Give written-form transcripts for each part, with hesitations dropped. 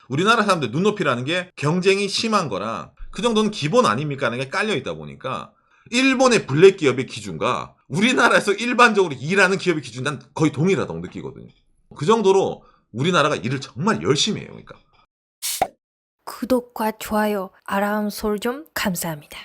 우리나라 사람들 눈높이라는 게 경쟁이 심한 거랑 그 정도는 기본 아닙니까 하는 게 깔려 있다 보니까 일본의 블랙 기업의 기준과 우리나라에서 일반적으로 일하는 기업의 기준 난 거의 동일하다고 느끼거든요. 그 정도로 우리나라가 일을 정말 열심히 해요. 그러니까. 구독과 좋아요, 알람 설정 감사합니다.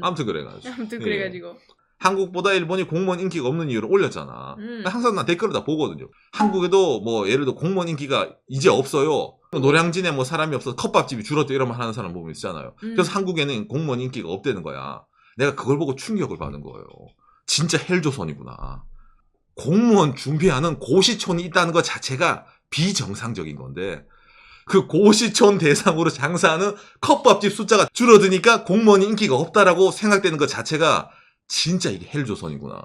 아무튼 그래가지고. 아무튼 예. 그래가지고. 한국보다 일본이 공무원 인기가 없는 이유를 올렸잖아. 항상 난 댓글을 다 보거든요. 한국에도 뭐 예를 들어 공무원 인기가 이제 없어요. 노량진에 뭐 사람이 없어서 컵밥집이 줄었다 이런 말 하는 사람 보면 있잖아요. 그래서 한국에는 공무원 인기가 없다는 거야. 내가 그걸 보고 충격을 받은 거예요. 진짜 헬조선이구나. 공무원 준비하는 고시촌이 있다는 것 자체가 비정상적인 건데 그 고시촌 대상으로 장사하는 컵밥집 숫자가 줄어드니까 공무원 인기가 없다라고 생각되는 것 자체가 진짜 이게 헬조선이구나.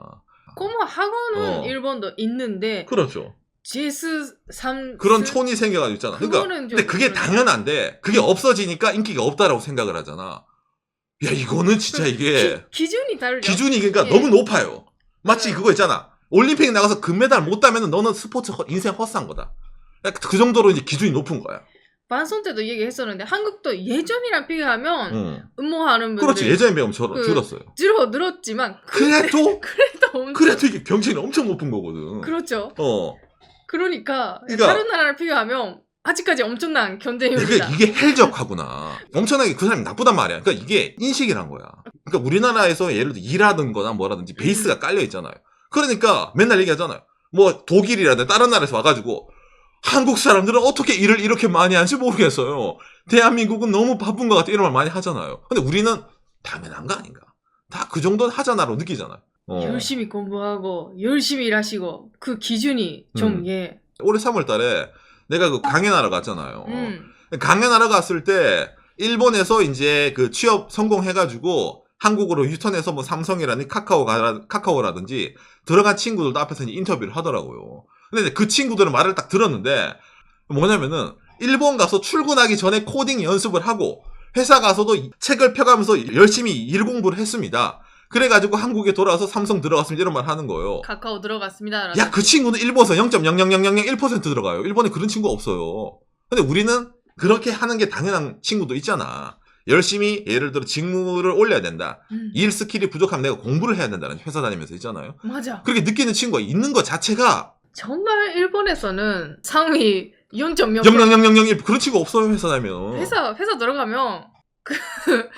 공무원 학원은 일본도 있는데 그렇죠. JS3 그런 촌이 생겨가지고 있잖아. 그러니까 근데 그게 당연한데 그게 없어지니까 인기가 없다라고 생각을 하잖아. 야 이거는 진짜 이게 기준이 다르죠. 기준이 그러니까 예. 너무 높아요. 마치 그거 있잖아. 올림픽 나가서 금메달 못 따면 너는 스포츠 인생 헛산 거다. 그 정도로 이제 기준이 높은 거야. 반송 때도 얘기했었는데 한국도 예전이랑 비교하면 응모하는 분들 그렇지. 예전에 비하면 줄었어요. 늘었지만 그래도 엄청 그래도 이게 경쟁이 엄청 높은 거거든. 그렇죠. 그러니까 다른 나라랑 비교하면 아직까지 엄청난 경쟁입니다. 이게 헬적하구나. 엄청나게 그 사람이 나쁘단 말이야. 그러니까 이게 인식이란 거야. 그러니까 우리나라에서 예를 들어 일하든 거나 뭐라든지 베이스가 깔려 있잖아요. 그러니까 맨날 얘기하잖아요. 뭐 독일이라든 다른 나라에서 와가지고 한국 사람들은 어떻게 일을 이렇게 많이 하는지 모르겠어요. 대한민국은 너무 바쁜 것 같아. 이런 말 많이 하잖아요. 근데 우리는 당연한 거 아닌가. 다 그 정도는 하잖아로 느끼잖아요. 열심히 공부하고 열심히 일하시고 그 기준이 좀 올해 3월 달에 내가 그 강연하러 갔잖아요. 강연하러 갔을 때 일본에서 이제 그 취업 성공해가지고 한국으로 유턴해서 뭐 삼성이라든지 카카오라든지 들어간 친구들도 앞에서 이제 인터뷰를 하더라고요. 근데 그 친구들은 말을 딱 들었는데 뭐냐면은 일본 가서 출근하기 전에 코딩 연습을 하고 회사 가서도 책을 펴가면서 열심히 일 공부를 했습니다. 그래가지고 한국에 돌아와서 삼성 들어갔습니다. 이런 말 하는 거예요. 카카오 들어갔습니다. 야, 그 친구는 일본에서 0.00001% 들어가요. 일본에 그런 친구 없어요. 근데 우리는 그렇게 하는 게 당연한 친구도 있잖아. 열심히 예를 들어 직무를 올려야 된다. 일 스킬이 부족하면 내가 공부를 해야 된다는 회사 다니면서 있잖아요. 맞아. 그렇게 느끼는 친구가 있는 것 자체가 정말 일본에서는 상위 0.0001 그런 친구 없어요. 회사 다니면. 회사 들어가면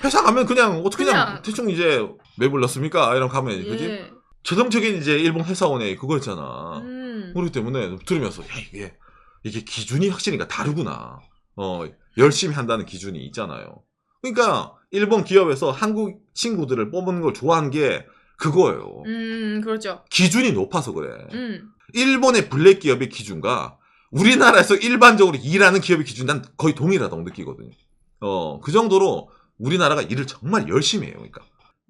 회사 가면 그냥 어떻게 그냥 대충 이제 왜 불렀습니까? 이런 가면 그지? 전형적인 이제 일본 회사원의 그거였잖아. 그렇기 때문에 들으면서 야, 이게 기준이 확실히 다르구나. 열심히 한다는 기준이 있잖아요. 그러니까 일본 기업에서 한국 친구들을 뽑는 걸 좋아하는 게 그거예요. 그렇죠. 기준이 높아서 그래. 일본의 블랙 기업의 기준과 우리나라에서 일반적으로 일하는 기업의 기준 난 거의 동일하다고 느끼거든요. 그 정도로 우리나라가 일을 정말 열심히 해요. 그러니까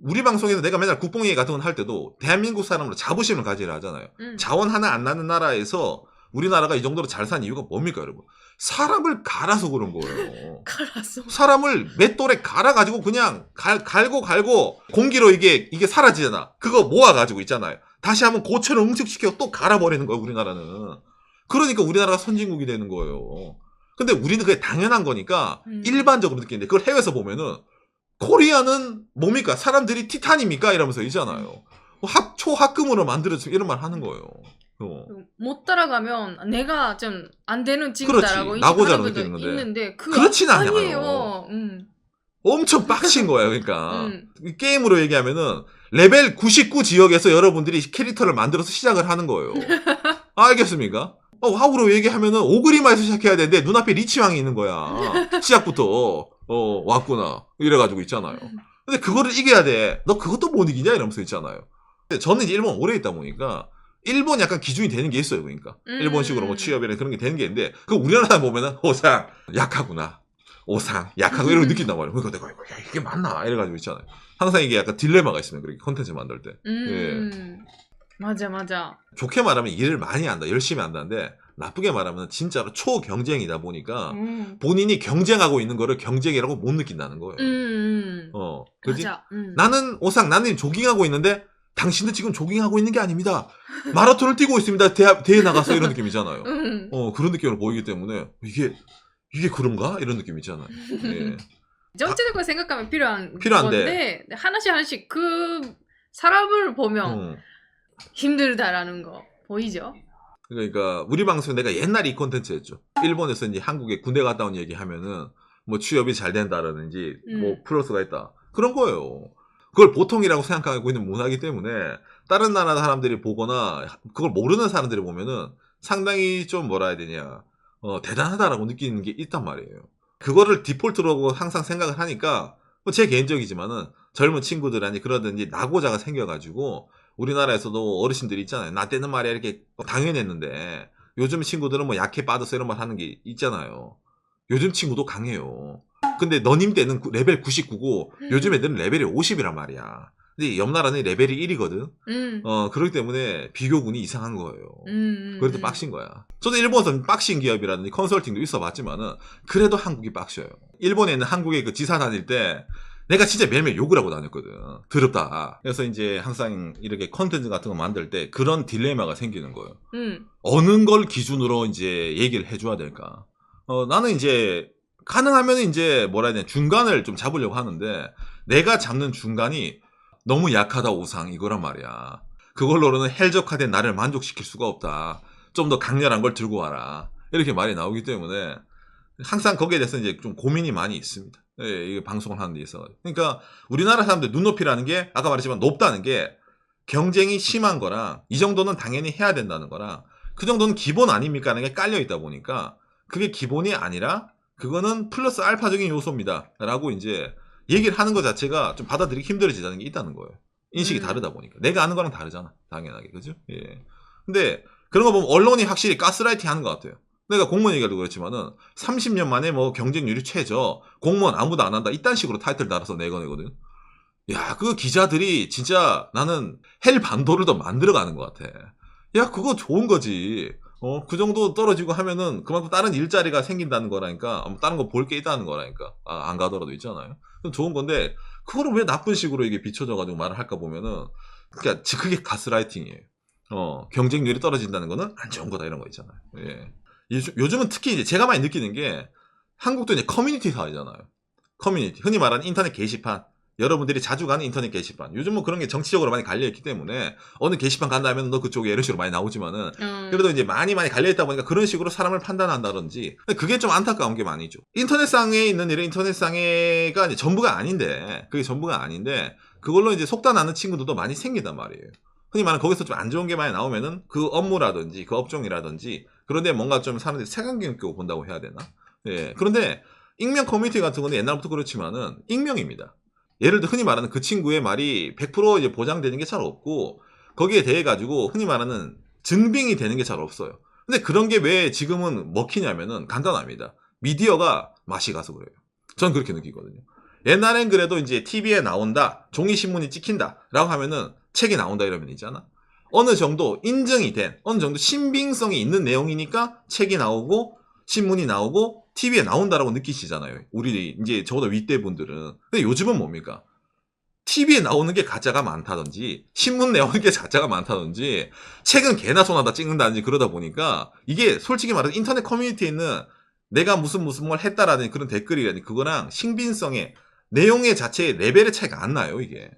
우리 방송에서 내가 맨날 국뽕 얘기 같은 건 할 때도 대한민국 사람으로 자부심을 가지라 하잖아요. 자원 하나 안 나는 나라에서 우리나라가 이 정도로 잘 산 이유가 뭡니까, 여러분? 사람을 갈아서 그런 거예요. 갈아서. 사람을 맷돌에 갈아가지고 그냥 갈고 공기로 이게 사라지잖아. 그거 모아가지고 있잖아요. 다시 한번 고체로 응축시켜 또 갈아버리는 거예요, 우리나라는. 그러니까 우리나라가 선진국이 되는 거예요. 근데 우리는 그게 당연한 거니까 일반적으로 느끼는데 그걸 해외에서 보면은 코리아는 뭡니까? 사람들이 티탄입니까? 이러면서 있잖아요. 초합금으로 만들어서 이런 말 하는 거예요. 못 따라가면 내가 좀 안 되는 친구다라고 나고자로 인식하는 분도 있는데 그렇진 않아요. 아니에요. 엄청 빡친 거예요. 그러니까 게임으로 얘기하면은 레벨 99 지역에서 여러분들이 캐릭터를 만들어서 시작을 하는 거예요. 알겠습니까? 화우로 얘기하면은 오그리마에서 시작해야 되는데 눈앞에 리치왕이 있는 거야. 시작부터 왔구나 이래가지고 있잖아요. 근데 그거를 이겨야 돼. 너 그것도 못 이기냐 이러면서 있잖아요. 근데 저는 이제 일본 오래 있다 보니까 일본 약간 기준이 되는 게 있어요. 그러니까 일본식으로 뭐 취업이나 그런 게 되는 게 있는데 그 우리나라 보면은 오상 약하구나. 오상 약하고 이런 거 느낀단 말이에요. 그러니까 내가 야, 이게 맞나 이래가지고 있잖아요. 항상 이게 약간 딜레마가 있으면 그렇게 콘텐츠 만들 때. 맞아. 좋게 말하면 일을 많이 한다, 열심히 한다는데 나쁘게 말하면 진짜로 초경쟁이다 보니까 본인이 경쟁하고 있는 거를 경쟁이라고 못 느낀다는 거예요. 그지? 나는 오상, 나는 조깅하고 있는데 당신은 지금 조깅하고 있는 게 아닙니다. 마라톤을 뛰고 있습니다. 대회 나가서 이런 느낌이잖아요. 그런 느낌으로 보이기 때문에 이게 이게 그런가? 이런 느낌 있잖아요. 예. 정치적으로 생각하면 필요한데 건데 하나씩 그 사람을 보면 힘들다라는 거 보이죠? 그러니까 우리 방송 내가 옛날에 이 콘텐츠 했죠. 일본에서 이제 한국에 군대 갔다 온 얘기 하면은 뭐 취업이 잘 된다라든지 뭐 플러스가 있다. 그런 거예요. 그걸 보통이라고 생각하고 있는 문화이기 때문에 다른 나라 사람들이 보거나 그걸 모르는 사람들이 보면은 상당히 좀 뭐라 해야 되냐 대단하다라고 느끼는 게 있단 말이에요. 그거를 디폴트로 항상 생각을 하니까 제 개인적이지만은 젊은 친구들한테 그러든지 낙오자가 생겨가지고 우리나라에서도 어르신들이 있잖아요. 나 때는 말이야 이렇게 당연했는데 요즘 친구들은 뭐 약해 빠졌어 이런 말 하는 게 있잖아요. 요즘 친구도 강해요. 근데 너님 때는 레벨 99고 요즘 애들은 레벨이 50이란 말이야. 근데 옆 나라는 레벨이 1이거든. 그렇기 때문에 비교군이 이상한 거예요. 그래도 빡신 거야. 저도 일본에서는 빡신 기업이라든지 컨설팅도 있어봤지만은 그래도 한국이 빡셔요. 일본에 있는 한국의 그 지사 다닐 때 내가 진짜 매일매일 욕을 하고 다녔거든. 더럽다. 그래서 이제 항상 이렇게 컨텐츠 같은 거 만들 때 그런 딜레마가 생기는 거예요. 어느 걸 기준으로 이제 얘기를 해줘야 될까. 나는 이제 가능하면 이제 뭐라 해야 되냐 중간을 좀 잡으려고 하는데 내가 잡는 중간이 너무 약하다 우상 이거란 말이야. 그걸로는 헬적화된 나를 만족시킬 수가 없다. 좀 더 강렬한 걸 들고 와라. 이렇게 말이 나오기 때문에 항상 거기에 대해서 이제 좀 고민이 많이 있습니다. 예, 이 방송을 하는 데 있어서. 그러니까 우리나라 사람들 눈높이라는 게 아까 말했지만 높다는 게 경쟁이 심한 거랑 이 정도는 당연히 해야 된다는 거랑 그 정도는 기본 아닙니까 하는 게 깔려 있다 보니까 그게 기본이 아니라 그거는 플러스 알파적인 요소입니다. 라고 이제 얘기를 하는 것 자체가 좀 받아들이기 힘들어지다는 게 있다는 거예요. 인식이 다르다 보니까. 내가 아는 거랑 다르잖아. 당연하게. 그죠? 예. 근데 그런 거 보면 언론이 확실히 가스라이팅 하는 것 같아요. 내가 공무원 얘기하려고 그랬지만은 30년 만에 뭐 경쟁률이 최저, 공무원 아무도 안 한다. 이딴 식으로 타이틀 달아서 내거든. 야, 그 기자들이 진짜 나는 헬 반도를 더 만들어가는 것 같아. 야, 그거 좋은 거지. 그 정도 떨어지고 하면은 그만큼 다른 일자리가 생긴다는 거라니까. 다른 거 볼 게 있다는 거라니까. 안 가더라도 있잖아요. 좋은 건데 그거를 왜 나쁜 식으로 이게 비춰져가지고 말을 할까 보면은 그러니까 그게 가스라이팅이에요. 경쟁률이 떨어진다는 거는 안 좋은 거다 이런 거 있잖아요. 예. 요즘은 특히 이제 제가 많이 느끼는 게 한국도 이제 커뮤니티 사회잖아요. 커뮤니티. 흔히 말하는 인터넷 게시판. 여러분들이 자주 가는 인터넷 게시판. 요즘 뭐 그런 게 정치적으로 많이 갈려있기 때문에 어느 게시판 간다면 너 그쪽에 이런 식으로 많이 나오지만은 그래도 이제 많이 갈려있다 보니까 그런 식으로 사람을 판단한다든지 그게 좀 안타까운 게 많이죠. 인터넷상에 있는 이런 인터넷상에가 이제 전부가 아닌데 그게 전부가 아닌데 그걸로 이제 속단하는 친구들도 많이 생긴단 말이에요. 흔히 말하는 거기서 좀 안 좋은 게 많이 나오면은 그 업무라든지 그 업종이라든지 그런데 뭔가 좀 사람들이 색안경 끼고 본다고 해야 되나? 예. 그런데 익명 커뮤니티 같은 거는 옛날부터 그렇지만은 익명입니다. 예를 들어 흔히 말하는 그 친구의 말이 100% 이제 보장되는 게 잘 없고 거기에 대해 가지고 흔히 말하는 증빙이 되는 게 잘 없어요. 근데 그런 게 왜 지금은 먹히냐면은 간단합니다. 미디어가 맛이 가서 그래요. 전 그렇게 느끼거든요. 옛날엔 그래도 이제 TV에 나온다, 종이신문이 찍힌다 라고 하면은 책이 나온다 이러면 있잖아. 어느 정도 인증이 된, 어느 정도 신빙성이 있는 내용이니까 책이 나오고 신문이 나오고 TV에 나온다라고 느끼시잖아요. 우리 이제 저보다 윗대 분들은. 근데 요즘은 뭡니까? TV에 나오는 게 가짜가 많다든지 신문 나오는 게 가짜가 많다든지 책은 개나 소나 다 찍는다든지 그러다 보니까 이게 솔직히 말해서 인터넷 커뮤니티에 있는 내가 무슨 뭘 했다라는 그런 댓글이라든지 그거랑 신빙성의 내용의 자체의 레벨의 차이가 안 나요 이게.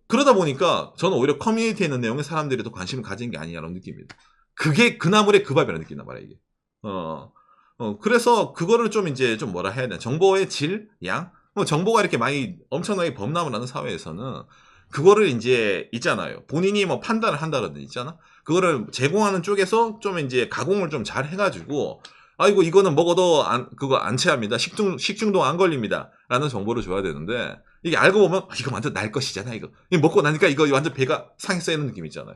그러다 보니까 저는 오히려 커뮤니티에 있는 내용에 사람들이 더 관심을 가진 게 아니냐라고 느낍니다. 그게 그 나물의 그 밥이라고 느낀단 말이야 이게. 그래서 그거를 좀 이제 좀 뭐라 해야 되나 정보의 질, 양, 정보가 이렇게 많이 엄청나게 범람을 하는 사회에서는 그거를 이제 있잖아요. 본인이 뭐 판단을 한다든지 있잖아. 그거를 제공하는 쪽에서 좀 이제 가공을 좀 잘 해가지고 아이고 이거는 먹어도 그거 안 체합니다. 식중독 안 걸립니다. 라는 정보를 줘야 되는데 이게 알고 보면 이거 완전 날 것이잖아 이거 먹고 나니까 이거 완전 배가 상했어 이런 느낌 있잖아요.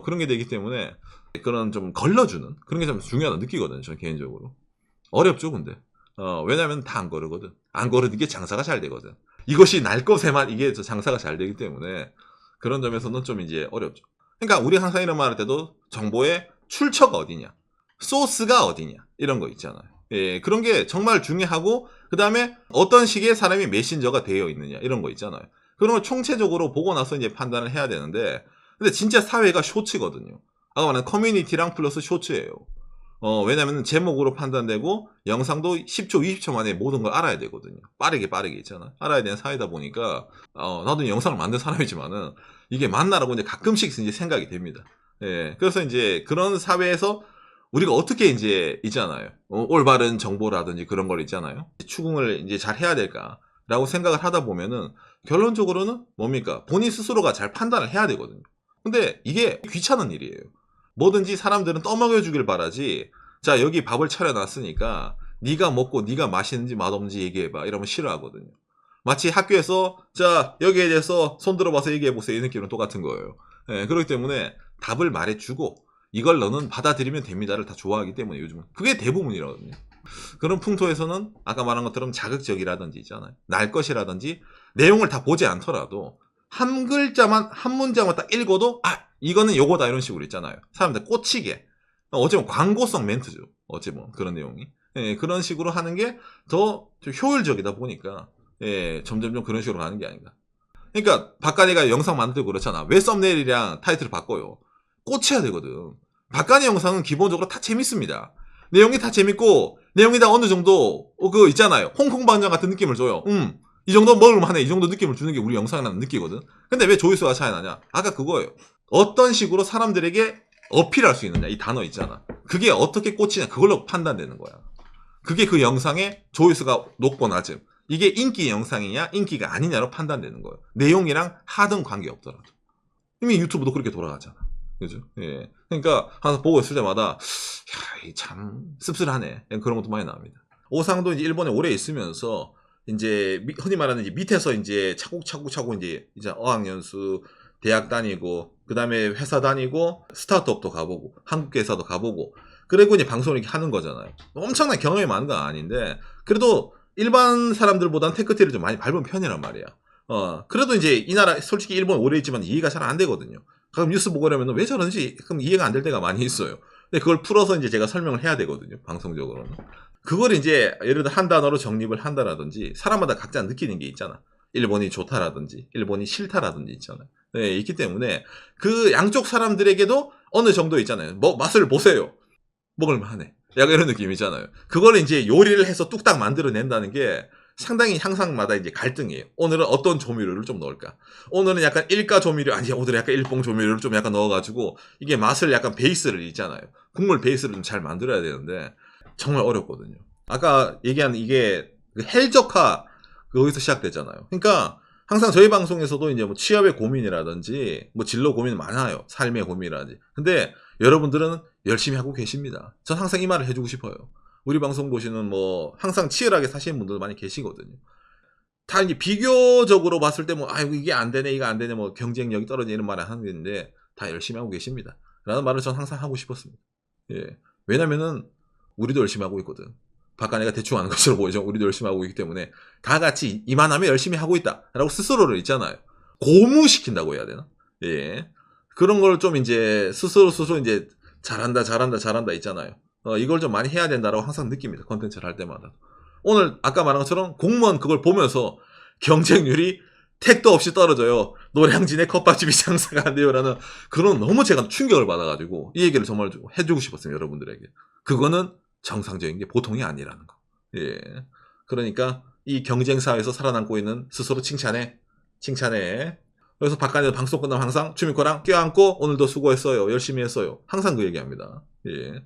그런 게 되기 때문에 그런 좀 걸러주는 그런 게 좀 중요하다고 느끼거든요. 저는 개인적으로. 어렵죠 근데. 왜냐면 다 안 거르거든. 안 거르는 게 장사가 잘 되거든. 이것이 날 것에만 이게 장사가 잘 되기 때문에 그런 점에서는 좀 이제 어렵죠. 그러니까 우리 항상 이런 말 할 때도 정보의 출처가 어디냐, 소스가 어디냐 이런 거 있잖아요. 예, 그런 게 정말 중요하고 그 다음에 어떤 식의 사람이 메신저가 되어 있느냐 이런 거 있잖아요. 그런 걸 총체적으로 보고 나서 이제 판단을 해야 되는데 근데 진짜 사회가 쇼츠거든요. 아까 말한 커뮤니티랑 플러스 쇼츠예요. 왜냐면 제목으로 판단되고 영상도 10초, 20초 만에 모든 걸 알아야 되거든요. 빠르게 있잖아. 알아야 되는 사회다 보니까 나도 영상을 만든 사람이지만은 이게 맞나라고 이제 가끔씩 이제 생각이 됩니다. 예, 그래서 이제 그런 사회에서 우리가 어떻게 이제 있잖아요. 올바른 정보라든지 그런 걸 있잖아요. 추궁을 이제 잘 해야 될까라고 생각을 하다 보면은 결론적으로는 뭡니까? 본인 스스로가 잘 판단을 해야 되거든요. 근데 이게 귀찮은 일이에요. 뭐든지 사람들은 떠먹여주길 바라지. 자, 여기 밥을 차려놨으니까 네가 먹고 네가 맛있는지 맛없는지 얘기해봐. 이러면 싫어하거든요. 마치 학교에서 자, 여기에 대해서 손 들어봐서 얘기해보세요. 이 느낌은 똑같은 거예요. 예, 그렇기 때문에 답을 말해주고 이걸 너는 받아들이면 됩니다를 다 좋아하기 때문에 요즘은 그게 대부분이거든요. 그런 풍토에서는 아까 말한 것처럼 자극적이라든지 있잖아요. 날 것이라든지 내용을 다 보지 않더라도 한 글자만 한 문장만 딱 읽어도 이거는 요거다 이런 식으로 있잖아요. 사람들 꽂히게. 어쩌면 광고성 멘트죠. 어쩌면 그런 내용이. 예, 그런 식으로 하는 게 더 효율적이다 보니까 점점 그런 식으로 가는 게 아닌가. 그러니까 박간이가 영상 만들고 그렇잖아. 왜 썸네일이랑 타이틀을 바꿔요? 꽂혀야 되거든. 박간이 영상은 기본적으로 다 재밌습니다. 내용이 다 재밌고 내용이 다 어느 정도 그거 있잖아요. 홍콩 반장 같은 느낌을 줘요. 이 정도 먹을만해. 이 정도 느낌을 주는 게 우리 영상이라는 느끼거든. 근데 왜 조회수가 차이 나냐? 아까 그거예요. 어떤 식으로 사람들에게 어필할 수 있느냐. 이 단어 있잖아. 그게 어떻게 꽂히냐. 그걸로 판단되는 거야. 그게 그 영상의 조회수가 높고 낮음. 이게 인기 영상이냐 인기가 아니냐로 판단되는 거예요. 내용이랑 하등 관계없더라도. 이미 유튜브도 그렇게 돌아가잖아. 그죠? 예. 그러니까 항상 보고 있을 때마다 참 씁쓸하네. 그런 것도 많이 나옵니다. 오상도 이제 일본에 오래 있으면서 이제 흔히 말하는 이제 밑에서 이제 차곡차곡 이제 어학연수 대학 다니고 그다음에 회사 다니고 스타트업도 가보고 한국 회사도 가보고 그리고 이제 방송을 이렇게 하는 거잖아요. 엄청난 경험이 많은 건 아닌데 그래도 일반 사람들보다는 테크트리를 좀 많이 밟은 편이란 말이야. 그래도 이제 이 나라 솔직히 일본 오래 있지만 이해가 잘 안 되거든요. 가끔 뉴스 보고 그러면 왜 저런지 그럼 이해가 안 될 때가 많이 있어요. 근데 그걸 풀어서 이제 제가 설명을 해야 되거든요. 방송적으로는. 그걸 이제 예를 들어 한 단어로 정립을 한다라든지 사람마다 각자 느끼는 게 있잖아. 일본이 좋다라든지 일본이 싫다라든지 있잖아요. 네, 있기 때문에 그 양쪽 사람들에게도 어느 정도 있잖아요. 맛을 보세요. 먹을만하네. 약간 이런 느낌 있잖아요. 그걸 이제 요리를 해서 뚝딱 만들어낸다는 게 상당히 항상마다 이제 갈등이에요. 오늘은 어떤 조미료를 좀 넣을까? 오늘은 약간 일가 조미료, 아니, 오늘은 약간 일봉 조미료를 좀 약간 넣어가지고, 이게 맛을 약간 베이스를 있잖아요. 국물 베이스를 좀 잘 만들어야 되는데, 정말 어렵거든요. 아까 얘기한 이게, 헬적화, 거기서 시작됐잖아요. 그러니까, 항상 저희 방송에서도 이제 뭐 취업의 고민이라든지, 뭐 진로 고민 많아요. 삶의 고민이라든지. 근데 여러분들은 열심히 하고 계십니다. 전 항상 이 말을 해주고 싶어요. 우리 방송 보시는 뭐 항상 치열하게 사시는 분들 많이 계시거든요. 다 이제 비교적으로 봤을 때 뭐 아이고 이게 안 되네 이거 안 되네 뭐 경쟁력이 떨어지는 말을 하는 건데 다 열심히 하고 계십니다. 라는 말을 전 항상 하고 싶었습니다. 예. 왜냐면은 우리도 열심히 하고 있거든. 박간이가 대충 하는 것처럼 보이죠. 우리도 열심히 하고 있기 때문에 다 같이 이만하면 열심히 하고 있다라고 스스로를 있잖아요. 고무시킨다고 해야 되나? 예. 그런 걸 좀 이제 스스로 이제 잘한다 있잖아요. 이걸 좀 많이 해야 된다라고 항상 느낍니다. 컨텐츠를 할 때마다. 오늘 아까 말한 것처럼 공무원 그걸 보면서 경쟁률이 택도 없이 떨어져요. 노량진의 컵밥집이 장사가 안 돼요라는 그런 너무 제가 충격을 받아가지고 이 얘기를 정말 해주고 싶었어요. 여러분들에게. 그거는 정상적인 게 보통이 아니라는 거. 예. 그러니까 이 경쟁사회에서 살아남고 있는 스스로 칭찬해. 그래서 박간이도 방송 끝나면 항상 주미코랑 껴안고 오늘도 수고했어요. 열심히 했어요. 항상 그 얘기합니다. 예.